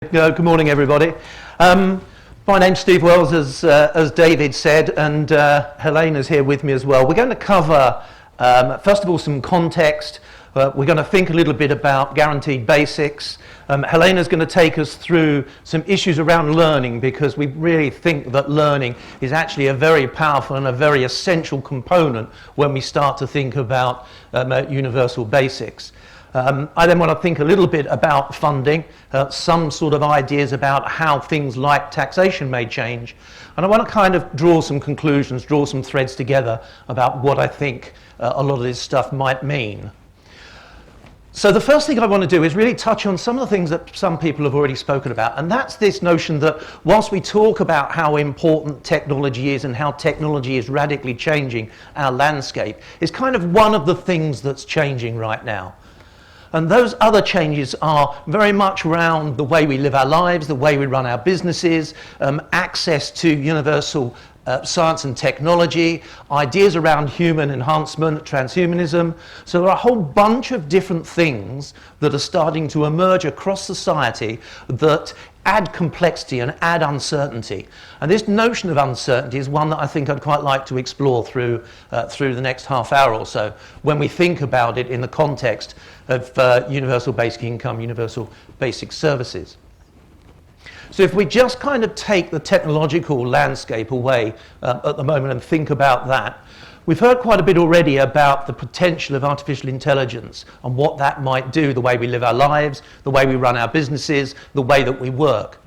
Good morning, everybody. My name's Steve Wells, as David said, and Helena's here with me as well. We're going to cover, first of all, some context. We're going to think a little bit about guaranteed basics. Helena's going to take us through some issues around learning, because we really think that learning is actually a very powerful and a very essential component when we start to think about universal basics. I then want to think a little bit about funding, some sort of ideas about how things like taxation may change, and I want to kind of draw some conclusions, draw some threads together about what I think a lot of this stuff might mean. So the first thing I want to do is really touch on some of the things that some people have already spoken about, and that's this notion that whilst we talk about how important technology is and how technology is radically changing our landscape, it's kind of one of the things that's changing right now. And those other changes are very much around the way we live our lives, the way we run our businesses, access to universal science and technology, ideas around human enhancement, transhumanism. So there are a whole bunch of different things that are starting to emerge across society that add complexity and add uncertainty. And this notion of uncertainty is one that I think I'd quite like to explore through the next half hour or so, when we think about it in the context of universal basic income, universal basic services. So if we just kind of take the technological landscape away at the moment and think about that, we've heard quite a bit already about the potential of artificial intelligence and what that might do, the way we live our lives, the way we run our businesses, the way that we work.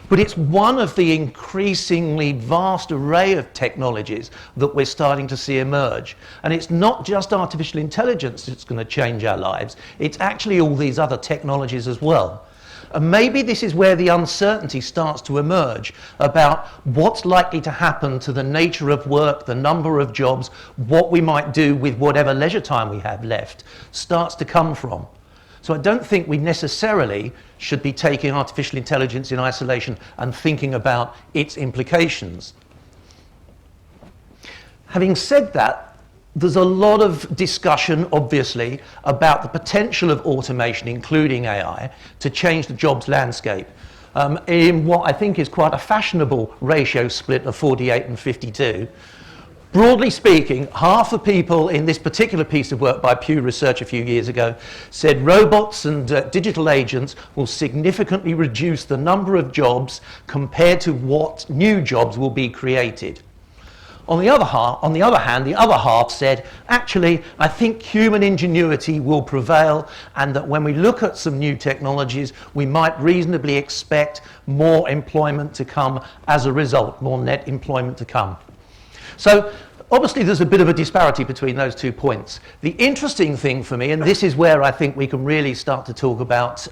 But it's one of the increasingly vast array of technologies that we're starting to see emerge. And it's not just artificial intelligence that's going to change our lives, it's actually all these other technologies as well. And maybe this is where the uncertainty starts to emerge about what's likely to happen to the nature of work, the number of jobs, what we might do with whatever leisure time we have left starts to come from. So I don't think we necessarily should be taking artificial intelligence in isolation and thinking about its implications. Having said that, there's a lot of discussion, obviously, about the potential of automation, including AI, to change the jobs landscape in what I think is quite a fashionable ratio split of 48 and 52. Broadly speaking, half the people in this particular piece of work by Pew Research a few years ago said robots and digital agents will significantly reduce the number of jobs compared to what new jobs will be created. On the other hand, the other half said, actually, I think human ingenuity will prevail, and that when we look at some new technologies, we might reasonably expect more employment to come as a result, more net employment to come. So obviously there's a bit of a disparity between those 2 points. The interesting thing for me, and this is where I think we can really start to talk about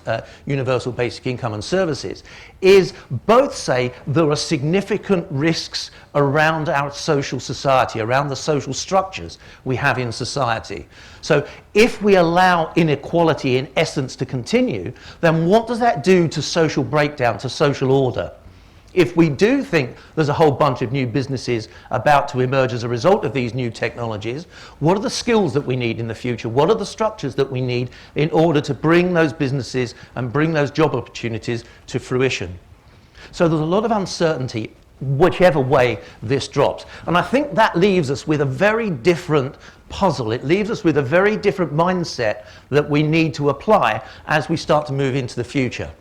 universal basic income and services, is both say there are significant risks around our social society, around the social structures we have in society. So if we allow inequality in essence to continue, then what does that do to social breakdown, to social order? If we do think there's a whole bunch of new businesses about to emerge as a result of these new technologies, what are the skills that we need in the future? What are the structures that we need in order to bring those businesses and bring those job opportunities to fruition? So there's a lot of uncertainty whichever way this drops. And I think that leaves us with a very different puzzle. It leaves us with a very different mindset that we need to apply as we start to move into the future.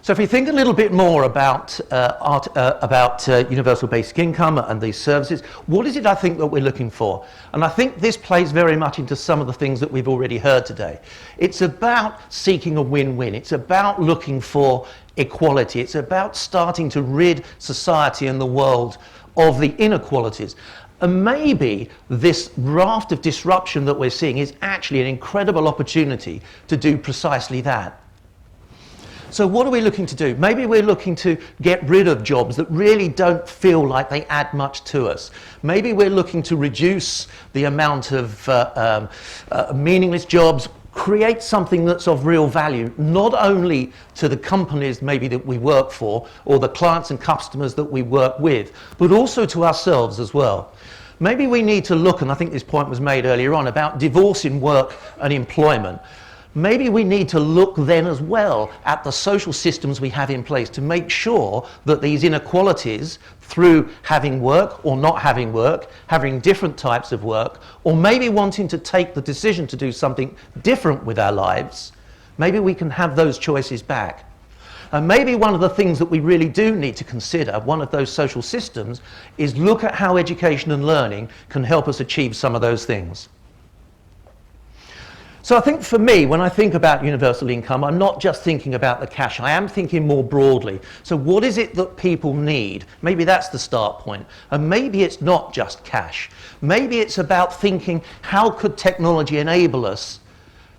So if we think a little bit more about universal basic income and these services, what is it I think that we're looking for? And I think this plays very much into some of the things that we've already heard today. It's about seeking a win-win. It's about looking for equality. It's about starting to rid society and the world of the inequalities. And maybe this raft of disruption that we're seeing is actually an incredible opportunity to do precisely that. So what are we looking to do? Maybe we're looking to get rid of jobs that really don't feel like they add much to us. Maybe we're looking to reduce the amount of meaningless jobs, create something that's of real value, not only to the companies maybe that we work for or the clients and customers that we work with, but also to ourselves as well. Maybe we need to look, and I think this point was made earlier on, about divorcing work and employment. maybe we need to look then as well at the social systems we have in place to make sure that these inequalities through having work or not having work, having different types of work, or maybe wanting to take the decision to do something different with our lives, maybe we can have those choices back. And maybe one of the things that we really do need to consider, one of those social systems, is look at how education and learning can help us achieve some of those things. So I think for me, when I think about universal income, I'm not just thinking about the cash, I am thinking more broadly. So what is it that people need? Maybe that's the start point. And maybe it's not just cash. Maybe it's about thinking, how could technology enable us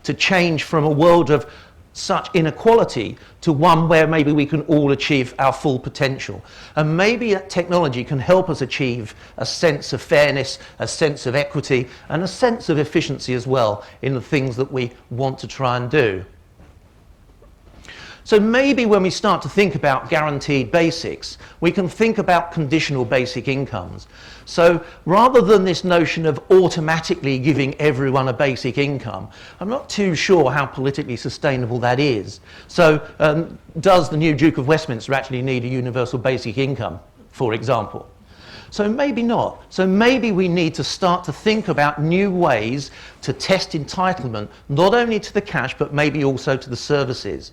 to change from a world of such inequality to one where maybe we can all achieve our full potential. And maybe that technology can help us achieve a sense of fairness, a sense of equity, and a sense of efficiency as well in the things that we want to try and do. So maybe when we start to think about guaranteed basics, we can think about conditional basic incomes. So rather than this notion of automatically giving everyone a basic income, I'm not too sure how politically sustainable that is. So does the new Duke of Westminster actually need a universal basic income, for example? So maybe not. So maybe we need to start to think about new ways to test entitlement, not only to the cash, but maybe also to the services.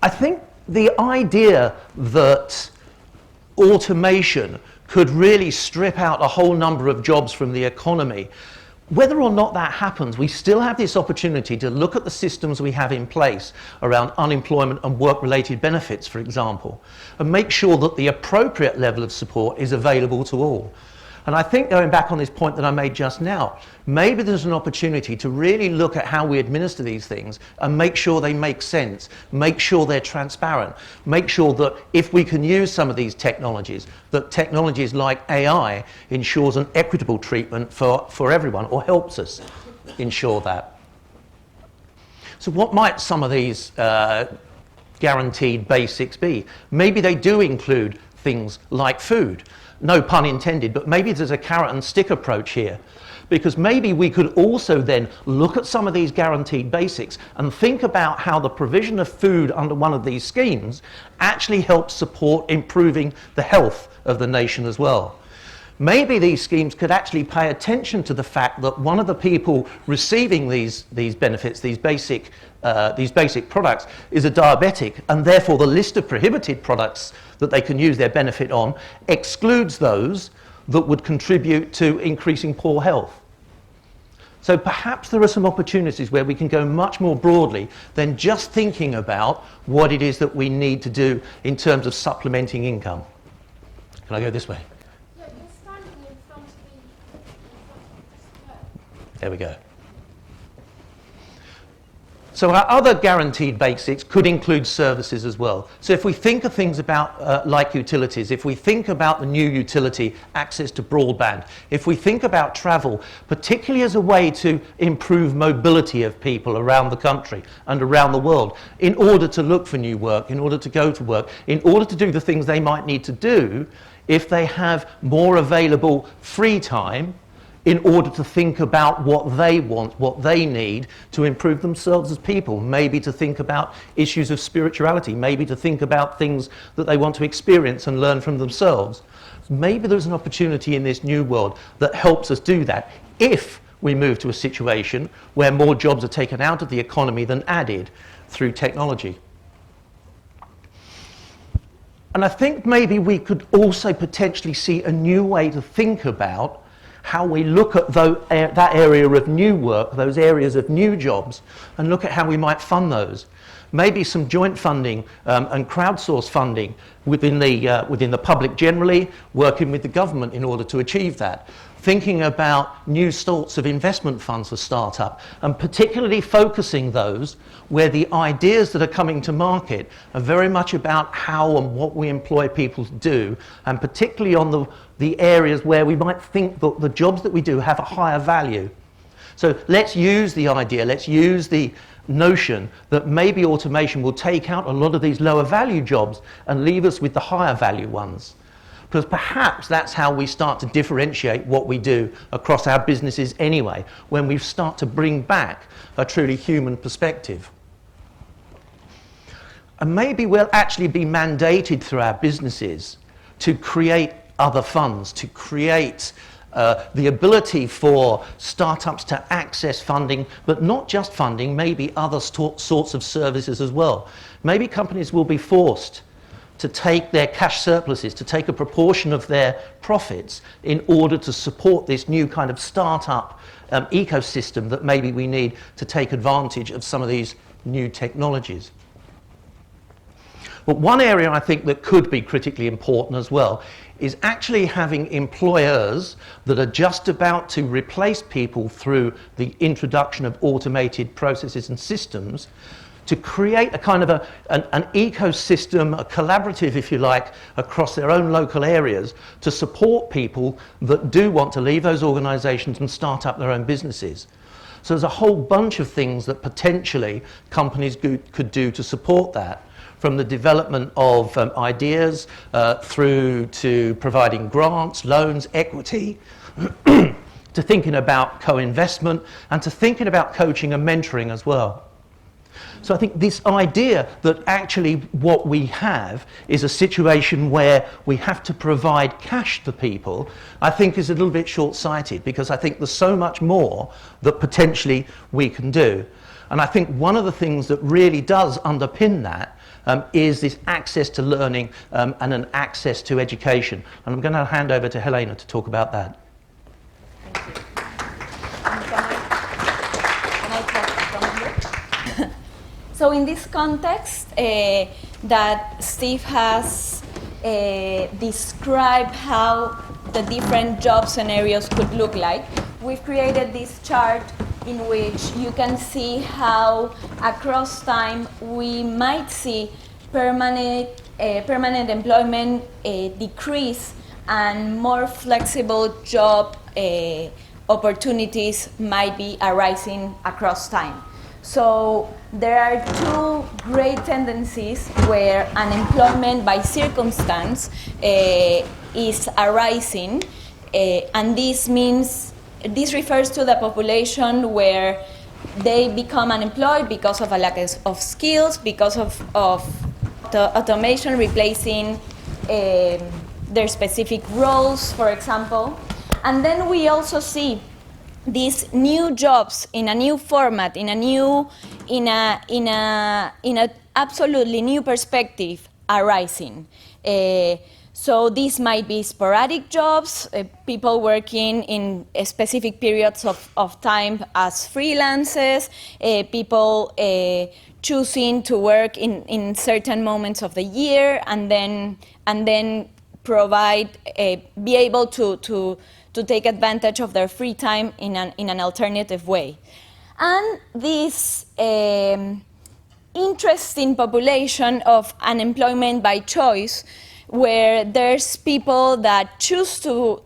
I think the idea that automation could really strip out a whole number of jobs from the economy, whether or not that happens, we still have this opportunity to look at the systems we have in place around unemployment and work-related benefits, for example, and make sure that the appropriate level of support is available to all. And I think, going back on this point that I made just now, maybe there's an opportunity to really look at how we administer these things and make sure they make sense, make sure they're transparent, make sure that if we can use some of these technologies, that technologies like AI ensures an equitable treatment for everyone, or helps us ensure that. So what might some of these guaranteed basics be? Maybe they do include things like food. No pun intended, but maybe there's a carrot and stick approach here. Because maybe we could also then look at some of these guaranteed basics and think about how the provision of food under one of these schemes actually helps support improving the health of the nation as well. Maybe these schemes could actually pay attention to the fact that one of the people receiving these benefits, these basic products, is a diabetic, and therefore the list of prohibited products that they can use their benefit on excludes those that would contribute to increasing poor health. So perhaps there are some opportunities where we can go much more broadly than just thinking about what it is that we need to do in terms of supplementing income. Can I go this way? Yeah, you're standing in front of the square. There we go. So our other guaranteed basics could include services as well. So if we think of things about like utilities, if we think about the new utility, access to broadband, if we think about travel, particularly as a way to improve mobility of people around the country and around the world, in order to look for new work, in order to go to work, in order to do the things they might need to do if they have more available free time, in order to think about what they want, what they need to improve themselves as people, maybe to think about issues of spirituality, maybe to think about things that they want to experience and learn from themselves. Maybe there's an opportunity in this new world that helps us do that if we move to a situation where more jobs are taken out of the economy than added through technology. And I think maybe we could also potentially see a new way to think about how we look at that area of new work, those areas of new jobs, and look at how we might fund those. Maybe some joint funding and crowdsource funding within the public generally, working with the government in order to achieve that. Thinking about new sorts of investment funds for startup, and particularly focusing those where the ideas that are coming to market are very much about how and what we employ people to do, and particularly on the areas where we might think that the jobs that we do have a higher value. So let's use the idea, let's use the notion that maybe automation will take out a lot of these lower value jobs and leave us with the higher value ones. because perhaps that's how we start to differentiate what we do across our businesses anyway, when we start to bring back a truly human perspective. And maybe we'll actually be mandated through our businesses to create other funds, to create the ability for startups to access funding, but not just funding, maybe other sorts of services as well. Maybe companies will be forced to take their cash surpluses, to take a proportion of their profits in order to support this new kind of startup ecosystem that maybe we need to take advantage of some of these new technologies. But one area I think that could be critically important as well is actually having employers that are just about to replace people through the introduction of automated processes and systems to create a kind of an ecosystem, a collaborative, if you like, across their own local areas to support people that do want to leave those organisations and start up their own businesses. So there's a whole bunch of things that potentially companies could do to support that, from the development of ideas through to providing grants, loans, equity, to thinking about co-investment, and to thinking about coaching and mentoring as well. So I think this idea that actually what we have is a situation where we have to provide cash to people, I think is a little bit short-sighted, because I think there's so much more that potentially we can do. And I think one of the things that really does underpin that is this access to learning and an access to education. And I'm going to hand over to Helena to talk about that. Thank you. Can I talk from here? So in this context that Steve has described how the different job scenarios could look like, we've created this chart in which you can see how across time we might see permanent employment decrease and more flexible job opportunities might be arising across time. So there are two great tendencies where unemployment by circumstance is arising, and this refers to the population where they become unemployed because of a lack of skills, because of the automation replacing their specific roles, for example. And then we also see these new jobs in a new format, in a absolutely new perspective arising. So these might be sporadic jobs, people working in specific periods of time as freelancers, people choosing to work in certain moments of the year, and then provide, be able to take advantage of their free time in an alternative way. And this interesting population of unemployment by choice, where there's people that choose to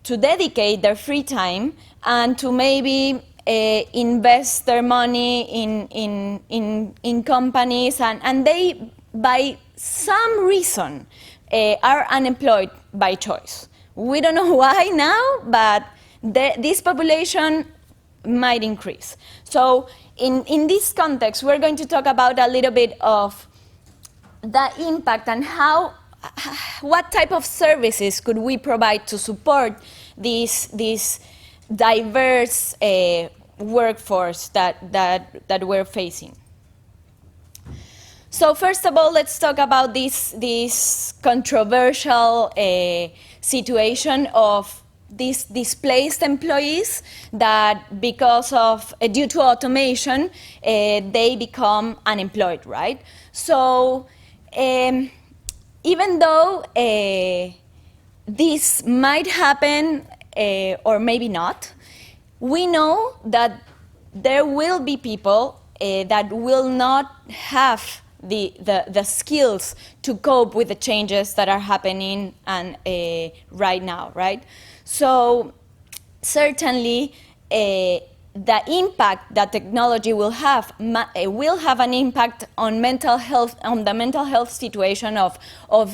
dedicate their free time and to maybe invest their money in companies, and they, by some reason, are unemployed by choice. We don't know why now, but this population might increase. So in this context, we're going to talk about a little bit of the impact and what type of services could we provide to support this diverse workforce that we're facing. So first of all, let's talk about this controversial situation of these displaced employees that, because of due to automation, they become unemployed, right? So even though this might happen or maybe not, we know that there will be people that will not have the skills to cope with the changes that are happening right now, right? So certainly the impact that technology will have an impact on mental health, on the mental health situation of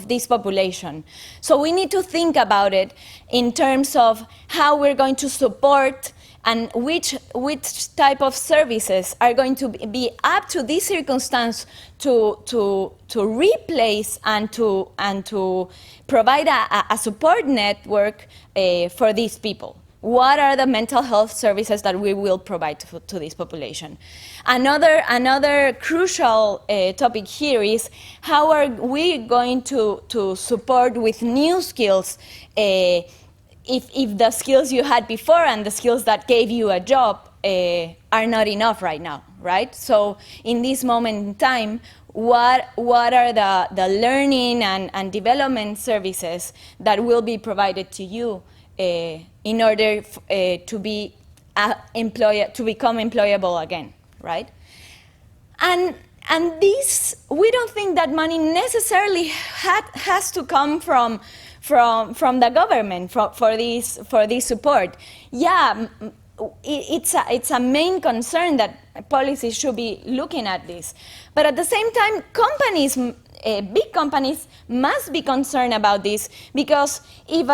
this population. So we need to think about it in terms of how we're going to support and which type of services are going to be up to this circumstance to replace and to provide a support network for these people. What are the mental health services that we will provide to this population? Another crucial topic here is how are we going to support with new skills if the skills you had before and the skills that gave you a job are not enough right now, right? So in this moment in time, what are the learning and development services that will be provided to you in order to become employable again, right? And this, we don't think that money necessarily has to come from the government for this support. Yeah, it's a main concern that policies should be looking at this. But at the same time, companies, big companies must be concerned about this, because if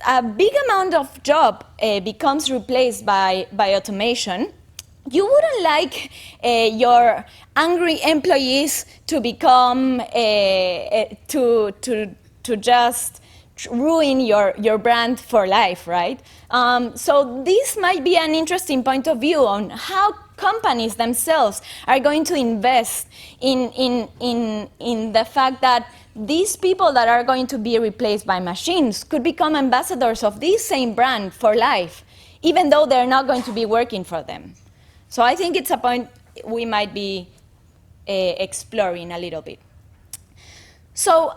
a big amount of job becomes replaced by automation, you wouldn't like your angry employees to become to just ruin your brand for life, right? So this might be an interesting point of view on how companies themselves are going to invest in the fact that these people that are going to be replaced by machines could become ambassadors of this same brand for life, even though they're not going to be working for them. So I think it's a point we might be exploring a little bit. So,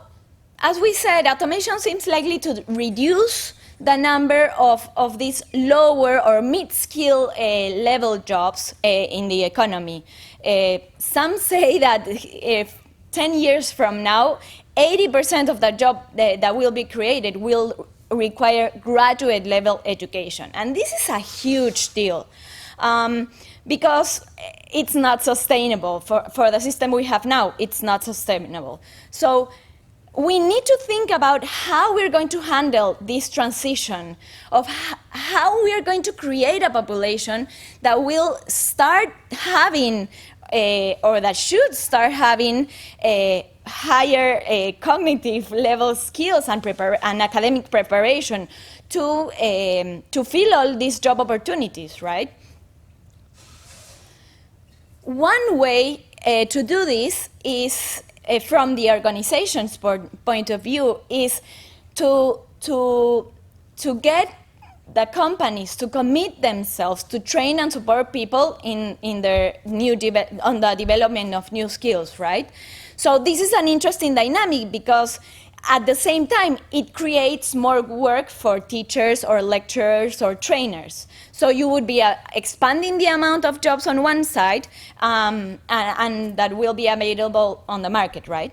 as we said, automation seems likely to reduce the number of these lower or mid-skill level jobs in the economy. Some say that if 10 years from now, 80% of the job that will be created will require graduate level education. And this is a huge deal. Because it's not sustainable. For the system we have now, it's not sustainable. So we need to think about how we're going to handle this transition, of how we're going to create a population that will start having, or that should start having, higher cognitive level skills and academic preparation to fill all these job opportunities, right? One way to do this is, from the organization's point of view, is to get the companies to commit themselves to train and support people in their on the development of new skills, right? So this is an interesting dynamic, because at the same time, it creates more work for teachers or lecturers or trainers. So you would be expanding the amount of jobs on one side, and that will be available on the market, right?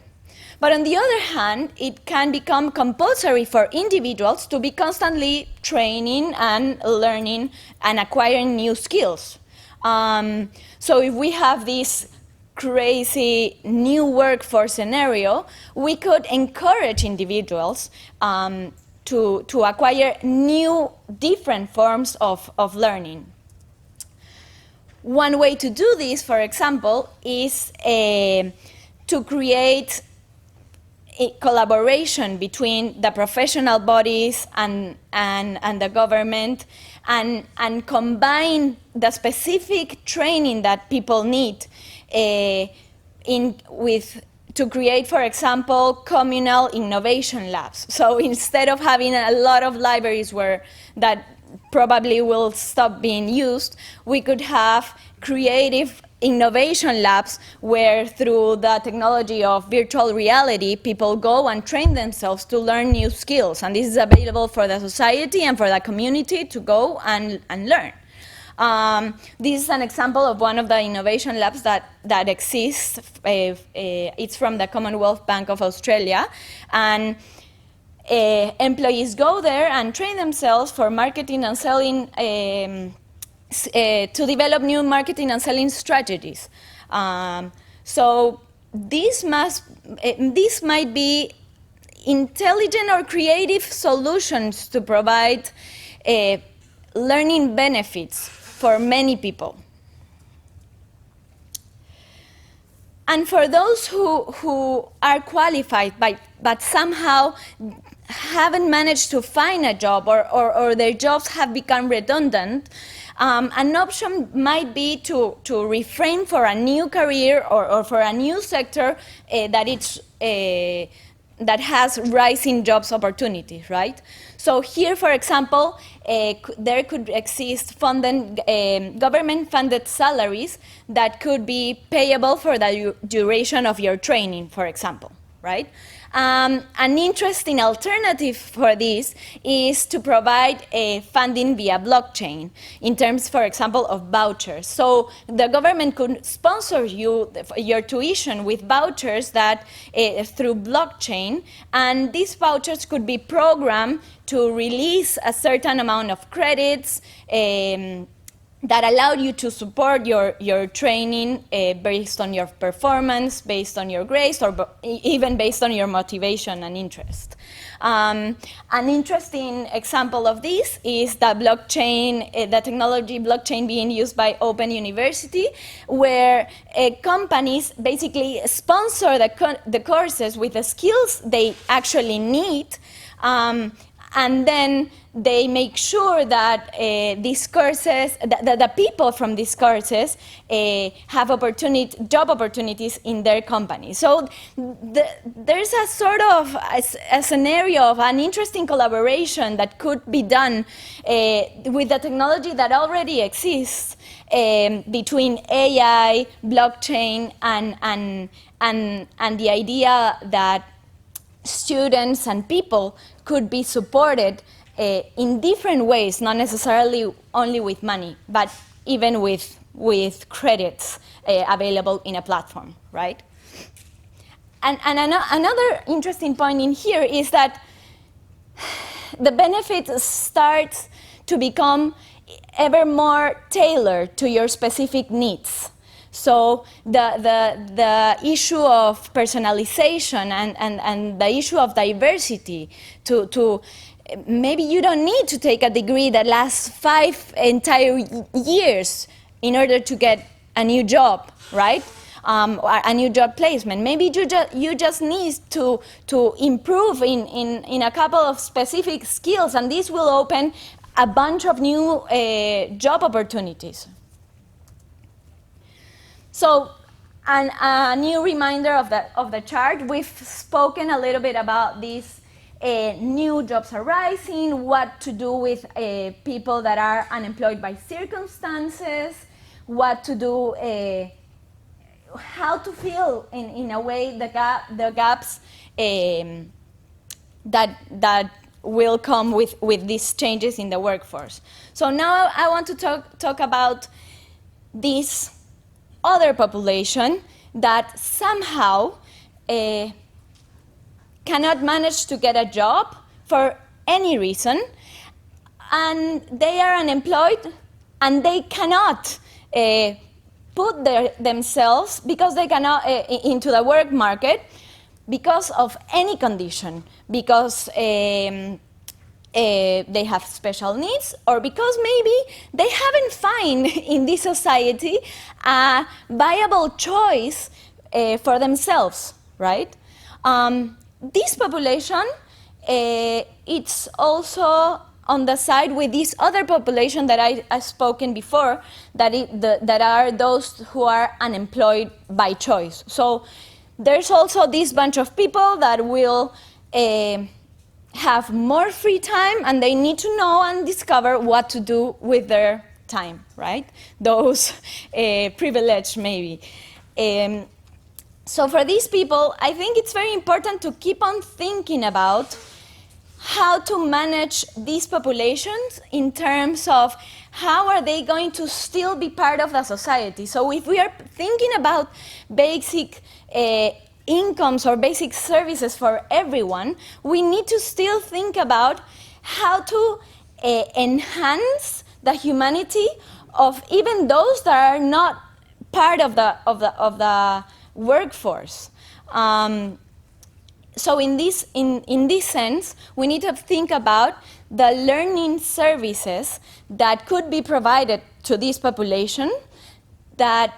But on the other hand, it can become compulsory for individuals to be constantly training and learning and acquiring new skills. So if we have this crazy new workforce scenario, we could encourage individuals to acquire new, different forms of learning. One way to do this, for example, is to create a collaboration between the professional bodies and the government, and combine the specific training that people need to create, for example, communal innovation labs. So instead of having a lot of libraries that probably will stop being used, we could have creative innovation labs where, through the technology of virtual reality, people go and train themselves to learn new skills. And this is available for the society and for the community to go and learn. This is an example of one of the innovation labs that exists. It's from the Commonwealth Bank of Australia. And employees go there and train themselves for marketing and selling to develop new marketing and selling strategies. So this might be intelligent or creative solutions to provide learning benefits for many people. And for those who are qualified but somehow haven't managed to find a job, or their jobs have become redundant, an option might be to refrain for a new career or for a new sector that has rising jobs opportunities, right? So here, for example, there could exist government-funded salaries that could be payable for the duration of your training, for example, right? An interesting alternative for this is to provide funding via blockchain in terms, for example, of vouchers. So the government could sponsor your tuition with vouchers that through blockchain, and these vouchers could be programmed to release a certain amount of credits that allow you to support your training based on your performance, based on your grades, or even based on your motivation and interest. An interesting example of this is the blockchain, the technology blockchain being used by Open University, where companies basically sponsor the courses with the skills they actually need, and then they make sure that these courses, the people from these courses have job opportunities in their company. So there's a sort of a scenario of an interesting collaboration that could be done with the technology that already exists between AI, blockchain, and the idea that students and people could be supported in different ways, not necessarily only with money, but even with credits available in a platform, right? And another interesting point in here is that the benefits start to become ever more tailored to your specific needs. So the issue of personalization and the issue of diversity to maybe you don't need to take a degree that lasts 5 entire years in order to get a new job, right? A new job placement. Maybe you just need to improve in a couple of specific skills, and this will open a bunch of new job opportunities. So, a new reminder of the chart. We've spoken a little bit about these new jobs arising, what to do with people that are unemployed by circumstances, what to do, how to fill in a way the gaps that will come with these changes in the workforce. So now I want to talk about this other population that somehow cannot manage to get a job for any reason, and they are unemployed, and they cannot put themselves because they cannot into the work market because of any condition, because they have special needs, or because maybe they haven't found in this society a viable choice for themselves, right? This population, it's also on the side with this other population that I've spoken before, that are those who are unemployed by choice. So there's also this bunch of people that will have more free time, and they need to know and discover what to do with their time, right? Those privileged maybe. So for these people, I think it's very important to keep on thinking about how to manage these populations in terms of how are they going to still be part of the society. So if we are thinking about basic incomes or basic services for everyone, we need to still think about how to enhance the humanity of even those that are not part of the workforce. So in this sense, we need to think about the learning services that could be provided to this population that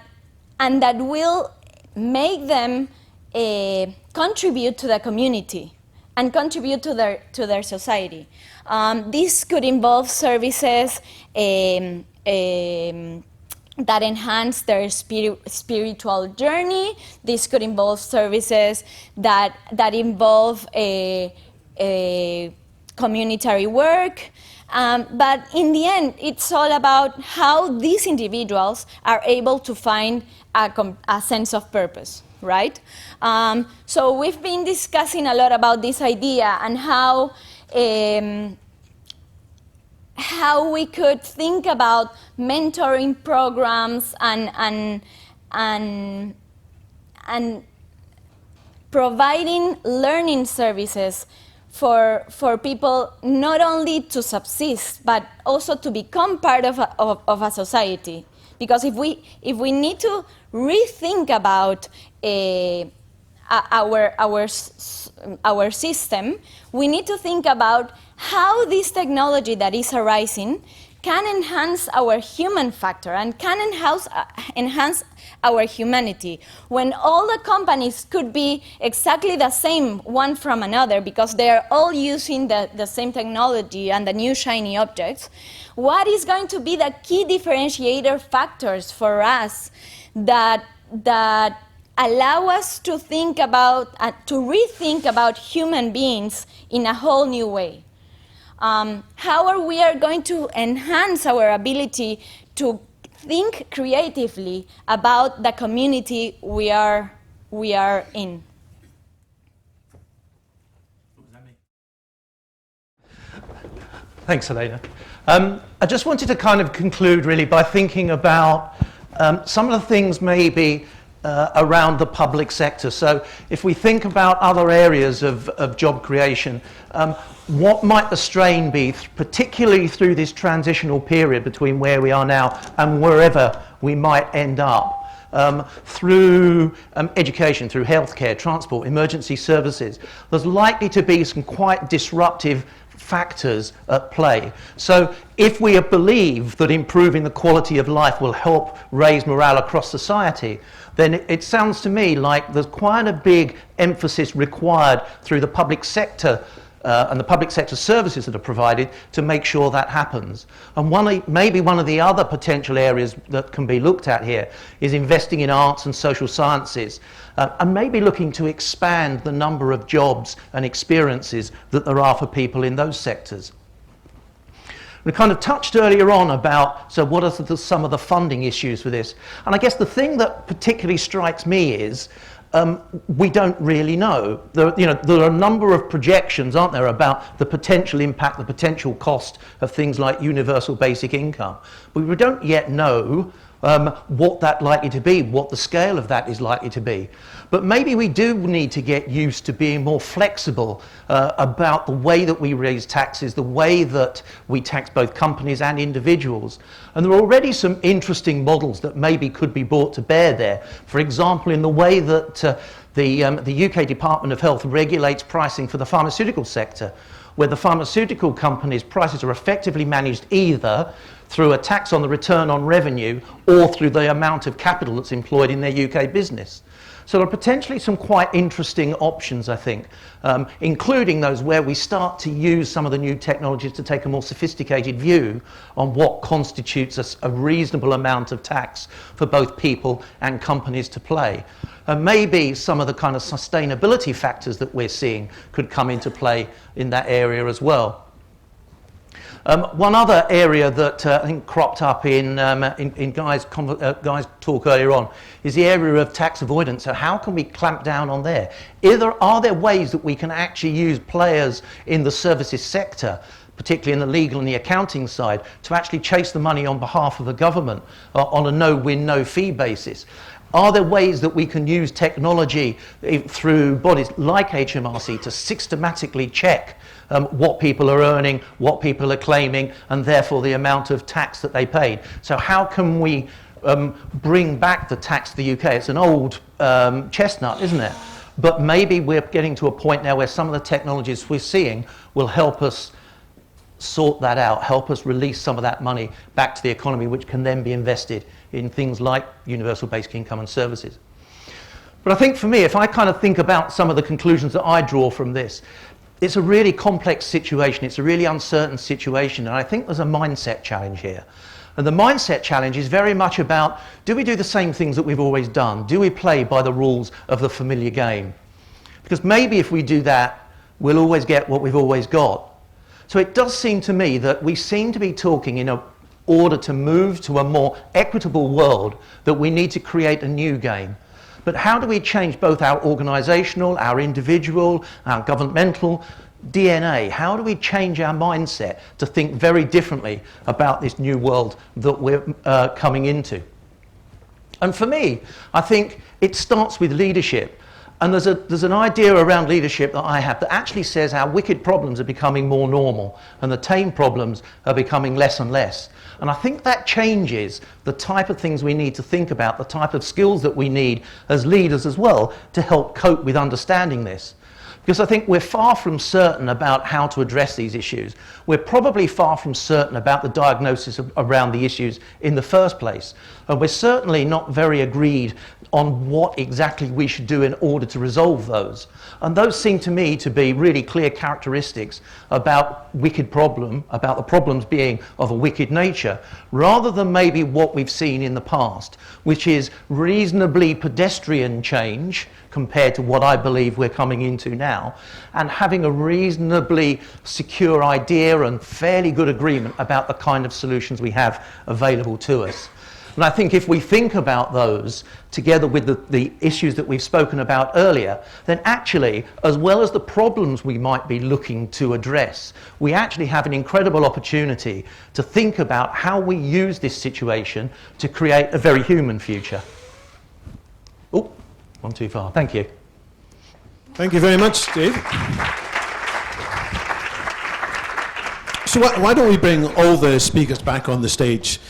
will make them contribute to the community and contribute to their society. This could involve services that enhance their spiritual journey. This could involve services that involve communitary work. But in the end, it's all about how these individuals are able to find a sense of purpose, right? So we've been discussing a lot about this idea and how we could think about mentoring programs and providing learning services for people not only to subsist but also to become part of a society. Because if we need to rethink about our system, we need to think about how this technology that is arising can enhance our human factor and can enhance our humanity, when all the companies could be exactly the same one from another because they are all using the same technology and the new shiny objects. What is going to be the key differentiator factors for us that allow us to think about, to rethink about human beings in a whole new way? How are we going to enhance our ability to think creatively about the community we are in? Thanks, Helena. I just wanted to kind of conclude really by thinking about some of the things maybe around the public sector. So if we think about other areas of job creation, what might the strain be, particularly through this transitional period between where we are now and wherever we might end up? Through education, through healthcare, transport, emergency services, there's likely to be some quite disruptive factors at play. So if we believe that improving the quality of life will help raise morale across society, then it sounds to me like there's quite a big emphasis required through the public sector and the public sector services that are provided to make sure that happens. And maybe one of the other potential areas that can be looked at here is investing in arts and social sciences, and maybe looking to expand the number of jobs and experiences that there are for people in those sectors. We kind of touched earlier on about, so what are some of the funding issues for this? And I guess the thing that particularly strikes me is we don't really know. There are a number of projections, aren't there, about the potential impact, the potential cost of things like universal basic income. But we don't yet know what that's likely to be, what the scale of that is likely to be. But maybe we do need to get used to being more flexible about the way that we raise taxes, the way that we tax both companies and individuals. And there are already some interesting models that maybe could be brought to bear there. For example, in the way that the UK Department of Health regulates pricing for the pharmaceutical sector, where the pharmaceutical companies' prices are effectively managed either through a tax on the return on revenue or through the amount of capital that's employed in their UK business. So there are potentially some quite interesting options, I think, including those where we start to use some of the new technologies to take a more sophisticated view on what constitutes a reasonable amount of tax for both people and companies to pay. And maybe some of the kind of sustainability factors that we're seeing could come into play in that area as well. One other area that I think cropped up in Guy's talk earlier on is the area of tax avoidance. So how can we clamp down on there? Are there ways that we can actually use players in the services sector, particularly in the legal and the accounting side, to actually chase the money on behalf of the government on a no-win, no-fee basis? Are there ways that we can use technology through bodies like HMRC to systematically check what people are earning, what people are claiming, and therefore the amount of tax that they paid? So how can we bring back the tax to the UK? It's an old chestnut, isn't it? But maybe we're getting to a point now where some of the technologies we're seeing will help us sort that out, help us release some of that money back to the economy, which can then be invested in things like universal basic income and services. But I think for me, if I kind of think about some of the conclusions that I draw from this, it's a really complex situation, it's a really uncertain situation, and I think there's a mindset challenge here. And the mindset challenge is very much about, do we do the same things that we've always done? Do we play by the rules of the familiar game? Because maybe if we do that, we'll always get what we've always got. So it does seem to me that we seem to be talking in order to move to a more equitable world, that we need to create a new game. But how do we change both our organisational, our individual, our governmental DNA? How do we change our mindset to think very differently about this new world that we're coming into? And for me, I think it starts with leadership. And there's an idea around leadership that I have that actually says our wicked problems are becoming more normal and the tame problems are becoming less and less. And I think that changes the type of things we need to think about, the type of skills that we need as leaders as well to help cope with understanding this. Because I think we're far from certain about how to address these issues. We're probably far from certain about the diagnosis around the issues in the first place. And we're certainly not very agreed on what exactly we should do in order to resolve those. And those seem to me to be really clear characteristics about wicked problem, about the problems being of a wicked nature, rather than maybe what we've seen in the past, which is reasonably pedestrian change compared to what I believe we're coming into now, and having a reasonably secure idea and fairly good agreement about the kind of solutions we have available to us. And I think if we think about those together with the issues that we've spoken about earlier, then actually, as well as the problems we might be looking to address, we actually have an incredible opportunity to think about how we use this situation to create a very human future. Oh, one too far. Thank you. Thank you very much, Dave. So why don't we bring all the speakers back on the stage?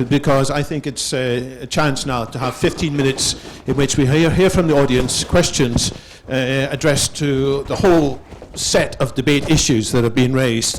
Because I think it's a chance now to have 15 minutes in which we hear from the audience questions addressed to the whole set of debate issues that have been raised.